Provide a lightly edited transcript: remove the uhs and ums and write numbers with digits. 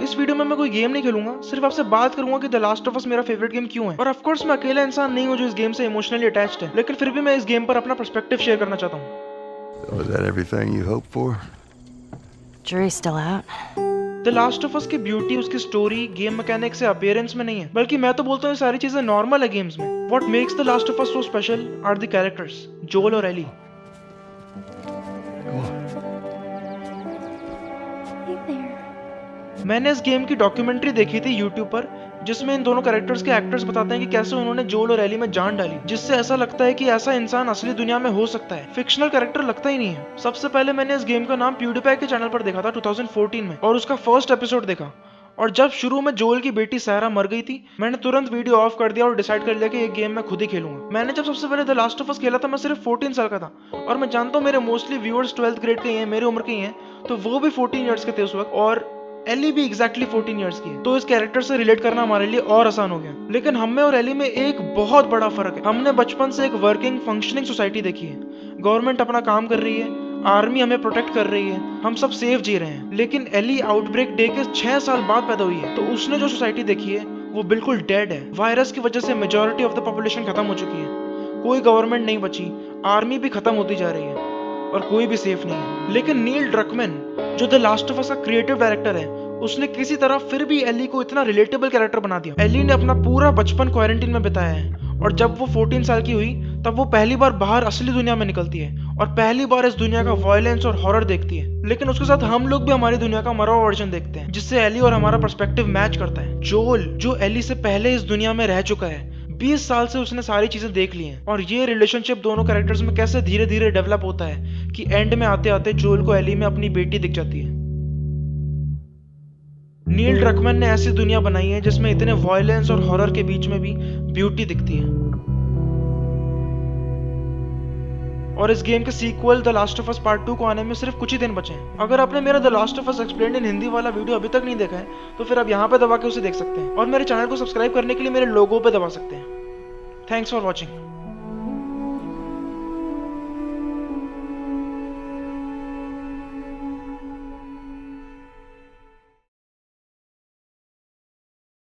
इस वीडियो में मैं कोई गेम नहीं खेलूंगा, सिर्फ आपसे बात करूंगा कि द लास्ट ऑफ अस मेरा फेवरेट गेम क्यों है। और ऑफ कोर्स मैं अकेला इंसान नहीं हूं जो इस गेम से इमोशनली अटैच्ड है, लेकिन फिर भी मैं इस गेम पर अपना पर्सपेक्टिव शेयर करना चाहता हूं। Was that everything you hoped for? Jury's still out. The last of अस की ब्यूटी उसकी स्टोरी, गेम मैकेनिक्स से अपीयरेंस में नहीं है, बल्कि मैं तो बोलता हूँ ये सारी चीजें नॉर्मल है गेम्स में। What makes the last of us so special are the characters, Joel और Ellie. Come on. Hey there. मैंने इस गेम की डॉक्यूमेंट्री देखी थी यूट्यूब पर, जिसमें इन दोनों कैरेक्टर्स के एक्टर्स बताते हैं कि कैसे उन्होंने जोल और एली में जान डाली, जिससे ऐसा लगता है कि ऐसा इंसान असली दुनिया में हो सकता है, फिक्शनल कैरेक्टर लगता ही नहीं है। सबसे पहले मैंने इस गेम का नाम प्यूडीपाई के चैनल पर देखा था 2014 में, और उसका फर्स्ट एपिसोड देखा। और जब शुरू में जोल की बेटी सारा मर गई थी, मैंने तुरंत वीडियो ऑफ कर दिया और डिसाइड कर लिया कि ये गेम मैं खुद ही खेलूंगा। मैंने जब सबसे पहले द लास्ट ऑफ अस खेला था, मैं सिर्फ 14 साल का था, और मैं जानता हूँ मेरे मोस्टली व्यूअर्स 12th ग्रेड के ही हैं, मेरी उम्र के ही हैं, तो वो भी 14 ईयर्स के थे उस वक्त, और एली भी एग्जैक्टली 14 ईयर्स की है। तो इस कैरेक्टर से रिलेट करना हमारे लिए और आसान हो गया। लेकिन हम में और एली में एक बहुत बड़ा फर्क है। हमने बचपन से एक वर्किंग फंक्शनिंग सोसाइटी देखी है, गवर्नमेंट अपना काम कर रही है, आर्मी हमें प्रोटेक्ट कर रही है, हम सब सेफ जी रहे हैं। लेकिन एली आउटब्रेक डे के 6 साल बाद पैदा हुई है, तो उसने जो सोसाइटी देखी है वो बिल्कुल डेड है। वायरस की वजह से मेजॉरिटी ऑफ द पॉपुलेशन खत्म हो चुकी है, कोई गवर्नमेंट नहीं बची, आर्मी भी खत्म होती जा रही है, और कोई भी सेफ नहीं है। लेकिन नील ड्रकमैन, जो द लास्ट ऑफ अस का क्रिएटिव डायरेक्टर है, उसने किसी तरह फिर भी एली को इतना रिलेटेबल कैरेक्टर बना दिया। एली ने अपना पूरा बचपन क्वारंटीन में बिताया है, और जब वो 14 साल की हुई तब वो पहली बार बाहर असली दुनिया में निकलती है, और पहली बार इस दुनिया का वायलेंस और हॉरर देखती है। लेकिन उसके साथ हम लोग भी हमारी दुनिया का मरा हुआ वर्जन देखते हैं, जिससे एली और हमारा पर्सपेक्टिव मैच करता है। जोल, जो एली से पहले इस दुनिया में रह चुका है, 20 साल से उसने सारी चीजें देख ली हैं, और ये रिलेशनशिप दोनों कैरेक्टर्स में कैसे धीरे धीरे डेवलप होता है कि एंड में आते आते जोल को एली में अपनी बेटी दिख जाती है। नील ड्रकमैन ने ऐसी दुनिया बनाई है जिसमें इतने वायलेंस और हॉरर के बीच में भी ब्यूटी दिखती है। और इस गेम के sequel the last of us part 2 को आने में सिर्फ कुछ ही दिन बचे हैं। अगर आपने मेरा the last of us explained इन हिंदी वाला वीडियो अभी तक नहीं देखा है, तो फिर आप यहाँ पे दबा के उसे देख सकते हैं, और मेरे चैनल को सब्सक्राइब करने के लिए मेरे लोगो पे दबा सकते हैं। Thanks for watching.